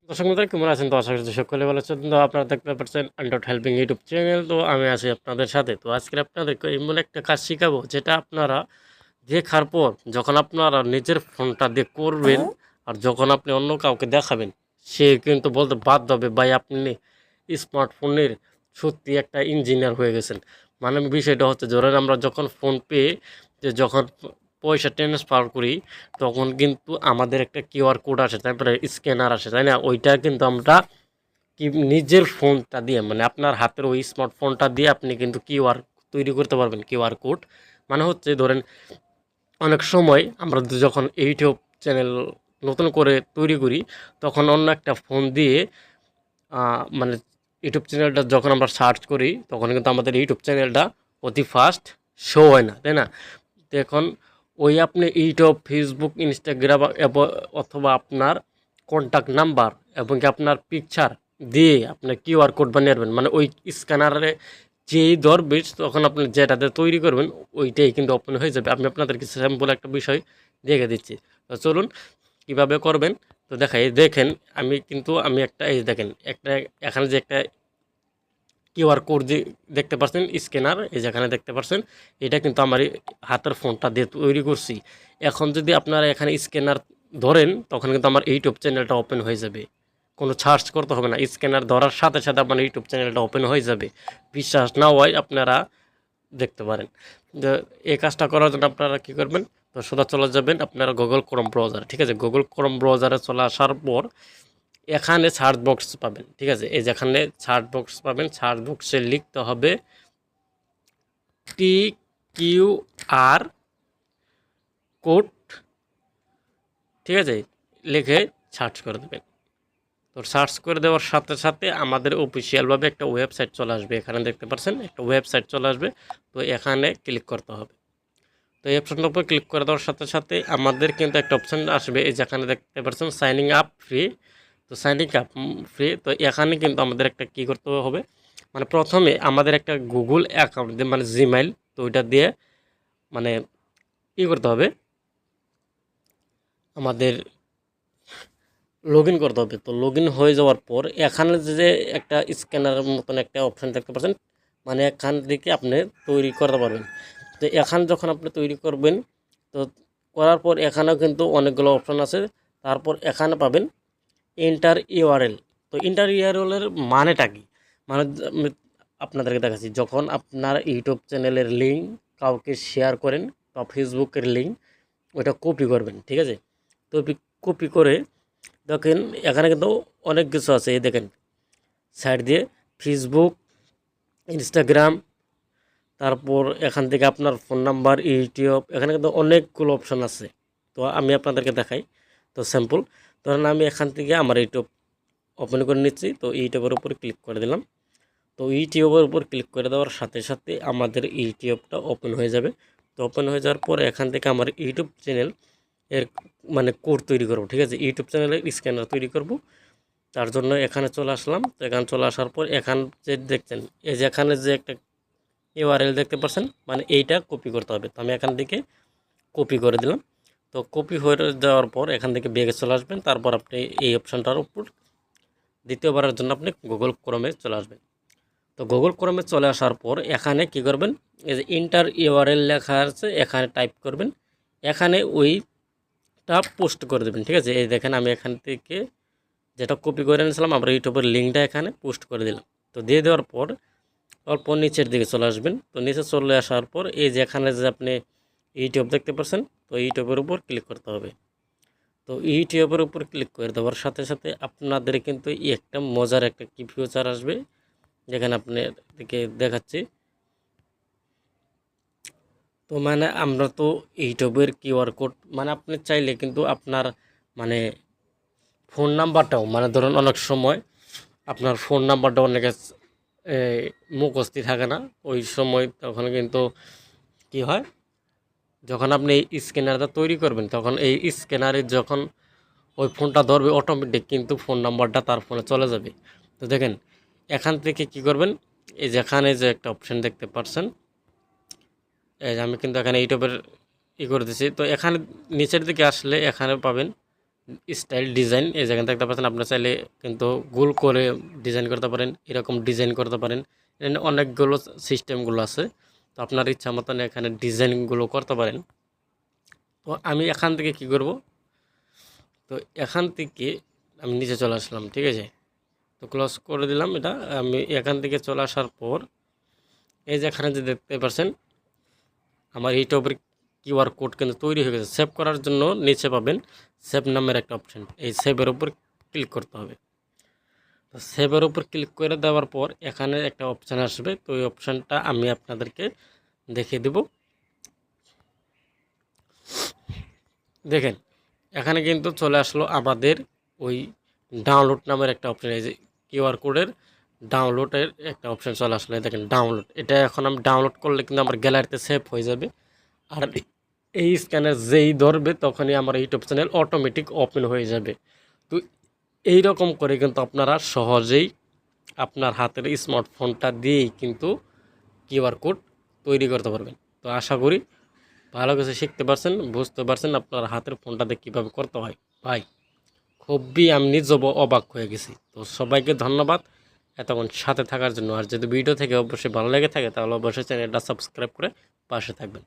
দর্শক মিত্র কেমন আছেন? তো আশা করছি সকলে ভালো আছেন। তো আপনারা দেখতে পাচ্ছেন আনডট হেল্পিং ইউটিউব চ্যানেল। তো আমি আছি আপনাদের সাথে। তো আজকে আপনাদেরকে এমন একটা কাজ শিখাবো যেটা আপনারা দেখার পর যখন আপনারা নিজের ফোনটা দিয়ে করবেন আর যখন আপনি অন্য কাউকে দেখাবেন, সে কিন্তু বলতে বাধ্য হবে, ভাই আপনি স্মার্টফোনের সত্যি একটা ইঞ্জিনিয়ার হয়ে গেছেন। মানে বিষয়টা হচ্ছে, ধরেন আমরা যখন ফোন পে যে যখন পয়সা ট্রান্সফার করি, তখন কিন্তু আমাদের একটা কিউআর কোড আসে, তারপরে স্ক্যানার আসে, তাই না? ওইটা কিন্তু আমরা কি নিজের ফোনটা দিয়ে, মানে আপনার হাতের ওই স্মার্টফোনটা দিয়ে আপনি কিন্তু কিউআর তৈরি করতে পারবেন, কিউআর কোড। মানে হচ্ছে ধরেন অনেক সময় আমরা যখন ইউটিউব চ্যানেল নতুন করে তৈরি করি, তখন অন্য একটা ফোন দিয়ে মানে ইউটিউব চ্যানেলটা যখন আমরা সার্চ করি, তখন কিন্তু আমাদের ইউটিউব চ্যানেলটা অতি ফাস্ট শো হয় না, তাই না? তো এখন ওই আপনি ইউটিউব, ফেসবুক, ইনস্টাগ্রাম অথবা আপনার কন্ট্যাক্ট নাম্বার এবং কি আপনার পিকচার দিয়ে আপনার কিউআর কোড বানিয়ে নেবেন। মানে ওই স্ক্যানারে যেই ধরবে তখন আপনি যেটাতে তৈরি করবেন ওইটাই কিন্তু ওপেন হয়ে যাবে। আমি আপনাদেরকে স্যাম্পল একটা বিষয় দেখে দিচ্ছি। তো চলুন কীভাবে করবেন তো দেখাই। দেখেন আমি একটা এই দেখেন একটা এখানে যে একটা কিউআর কোড যে দেখতে পাচ্ছেন, স্ক্যানার এই যেখানে দেখতে পাচ্ছেন, এটা কিন্তু আমার এই হাতের ফোনটা দিয়ে তৈরি করছি। এখন যদি আপনারা এখানে স্ক্যানার ধরেন, তখন কিন্তু আমার ইউটিউব চ্যানেলটা ওপেন হয়ে যাবে। কোনো সার্চ করতে হবে না, স্ক্যানার ধরার সাথে সাথে আপনার ইউটিউব চ্যানেলটা ওপেন হয়ে যাবে। বিশ্বাস না হয় আপনারা দেখতে পারেন। যে এই কাজটা করার জন্য আপনারা কী করবেন, তো সোজা চলে যাবেন আপনারা গুগল ক্রোম ব্রাউজার, ঠিক আছে? গুগল ক্রোম ব্রাউজারে চলে আসার পর এখানে সার্চ বক্স পাবেন, ঠিক আছে? এই যেখানে সার্চ বক্স পাবেন, সার্চ বক্সে লিখতে হবে TQR কোড, ঠিক আছে? লিখে সার্চ করে দেবেন। তো সার্চ করে দেওয়ার সাথে সাথে আমাদের অফিসিয়ালভাবে একটা ওয়েবসাইট চলে আসবে। এখানে দেখতে পাচ্ছেন একটা ওয়েবসাইট চলে আসবে। তো এখানে ক্লিক করতে হবে। তো এই অপশানটার উপর ক্লিক করে দেওয়ার সাথে সাথে আমাদের কিন্তু একটা অপশান আসবে, এই যেখানে দেখতে পাচ্ছেন সাইনিং আপ ফ্রি। তো সাইনিং আপ ফ্রি, তো এখানে কিন্তু আমাদের একটা কী করতে হবে, মানে প্রথমে আমাদের একটা গুগল অ্যাকাউন্ট দিয়ে, মানে জিমেইল, তো ওইটা দিয়ে মানে কী করতে হবে, আমাদের লগ ইন করতে হবে। তো লগ ইন হয়ে যাওয়ার পর এখানে যে একটা স্ক্যানারের মতন একটা অপশান দেখতে পাচ্ছেন, মানে এখান থেকে আপনি তৈরি করতে পারবেন। তো এখানে যখন আপনি তৈরি করবেন, তো করার পর এখানেও কিন্তু অনেকগুলো অপশান আছে। তারপর এখানে পাবেন এন্টার ইউআরএল। তো এন্টার ইউআরএলের মানেটা কি? মানে আমি আপনাদেরকে দেখাচ্ছি, যখন আপনার ইউটিউব চ্যানেলের লিঙ্ক কাউকে শেয়ার করেন বা ফেসবুকের লিঙ্ক, ওইটা কপি করবেন, ঠিক আছে? তো কপি করে দেখেন এখানে কিন্তু অনেক কিছু আছে। এই দেখেন সাইড দিয়ে ফেসবুক, ইনস্টাগ্রাম, তারপর এখান থেকে আপনার ফোন নাম্বার, ইউটিউব, এখানে কিন্তু অনেকগুলো অপশান আছে। তো আমি আপনাদেরকে দেখাই। তো স্যাম্পল ধরেন আমি এখান থেকে আমার ইউটিউব ওপেন করে নিচ্ছি। তো ইউটিউবের উপর ক্লিক করে দিলাম। তো ইউটিউবের উপর ক্লিক করে দেওয়ার সাথে সাথে আমাদের ইউটিউবটা ওপেন হয়ে যাবে। তো ওপেন হয়ে যাওয়ার পর এখান থেকে আমার ইউটিউব চ্যানেল এর মানে কোড তৈরি করব, ঠিক আছে? ইউটিউব চ্যানেলের স্ক্যানার তৈরি করব। তার জন্য এখানে চলে আসলাম। তো এখানে চলে আসার পর এখান যে দেখছেন, এই যে এখানে যে একটা ইউআরএল দেখতে পাচ্ছেন, মানে এইটা কপি করতে হবে। তো আমি এখান থেকে কপি করে দিলাম। তো কপি হয়ে যাওয়ার পর এখান থেকে ব্যাগে চলে আসবেন। তারপর আপনি এই অপশানটার উপর দ্বিতীয়বারের জন্য আপনি গুগল ক্রোমে চলে আসবেন। তো গুগল ক্রোমে চলে আসার পর এখানে কি করবেন, এই যে ইন্টার ইউআরএল লেখা আছে, এখানে টাইপ করবেন। এখানে ওইটা পোস্ট করে দেবেন, ঠিক আছে? এই দেখেন আমি এখান থেকে যেটা কপি করে এনেছিলাম, আমরা ইউটিউবের লিঙ্কটা এখানে পোস্ট করে দিলাম। তো দিয়ে দেওয়ার পর অল্প নিচের দিকে চলে আসবেন। তো নিচে চলে আসার পর এই যে এখানে যে আপনি ইউটিউব দেখতে পাচ্ছেন, তো ইউটিউবের উপর ক্লিক করতে হবে। তো ইউটিউবের উপর ক্লিক করে দেওয়ার সাথে সাথে আপনাদের কিন্তু একটা মজার একটা কি ফিউচার আসবে, যেখানে আপনাদেরকে দেখাচ্ছি। তো মানে আমরা তো ইউটিউবের কিউআর কোড, মানে আপনি চাইলে কিন্তু আপনার মানে ফোন নাম্বারটাও, মানে ধরুন অনেক সময় আপনার ফোন নাম্বারটা অনেকে মুখস্থ থাকে না, ওই সময় তখন কিন্তু কি হয়, যখন আপনি এই স্ক্যানারটা তৈরি করবেন, তখন এই স্ক্যানারে যখন ওই ফোনটা ধরবে, অটোমেটিক কিন্তু ফোন নাম্বারটা তার ফোনে চলে যাবে। তো দেখেন এখান থেকে কি করবেন, এই যেখানে যে একটা অপশান দেখতে পাচ্ছেন, এই যে আমি কিন্তু এখানে ইউটিউবের করে দিচ্ছি। তো এখানে নিচের দিকে আসলে এখানে পাবেন স্টাইল ডিজাইন এই জায়গায় দেখতে পাচ্ছেন। আপনার চাইলে কিন্তু গোল করে ডিজাইন করতে পারেন, এরকম ডিজাইন করতে পারেন। এখানে অনেকগুলো সিস্টেমগুলো আছে, তো আপনার ইচ্ছা মতন এখানে ডিজাইনগুলো করতে পারেন। তো আমি এখান থেকে কি করব, তো এখান থেকে আমি নিচে চলে আসলাম, ঠিক আছে। তো ক্লোজ করে দিলাম এটা। আমি এখান থেকে চলে আসার পর এই যে এখানে যে দেখতে পাচ্ছেন আমার ইউটিউবের কিউআর কোড কিন্তু তৈরি হয়ে গেছে। সেভ করার জন্য নিচে পাবেন সেভ নামের একটা অপশান, এই সেভের উপর ক্লিক করতে হবে। তো সেভের উপর ক্লিক করে দেওয়ার পর এখানে একটা অপশান আসবে, তো এই অপশানটা আমি আপনাদেরকে দেখিয়ে দেব। দেখেন এখানে কিন্তু চলে আসলো আমাদের ওই ডাউনলোড নামের একটা অপশান, এই যে কিউআর কোডের ডাউনলোডের একটা অপশান চলে আসলো। দেখেন ডাউনলোড, এটা এখন আমি ডাউনলোড করলে কিন্তু আমার গ্যালারিতে সেভ হয়ে যাবে। আর এই স্ক্যানার যেই ধরবে তখনই আমার ইউটিউব চ্যানেল অটোমেটিক ওপেন হয়ে যাবে। তো এই রকম করে কিন্তু আপনারা সহজেই আপনার হাতের স্মার্টফোনটা দিয়েই কিন্তু কিউআর কোড তৈরি করতে পারবেন। তো আশা করি ভালো কিছু শিখতে পারছেন, বুঝতে পারছেন আপনার হাতের ফোনটাতে কীভাবে করতে হয়। ভাই খুবই আমি নিজে অবাক হয়ে গেছি। তো সবাইকে ধন্যবাদ এতক্ষণ সাথে থাকার জন্য। আর যদি ভিডিও থেকে অবশ্যই ভালো লেগে থাকে তাহলে অবশ্যই চ্যানেলটা সাবস্ক্রাইব করে পাশে থাকবেন।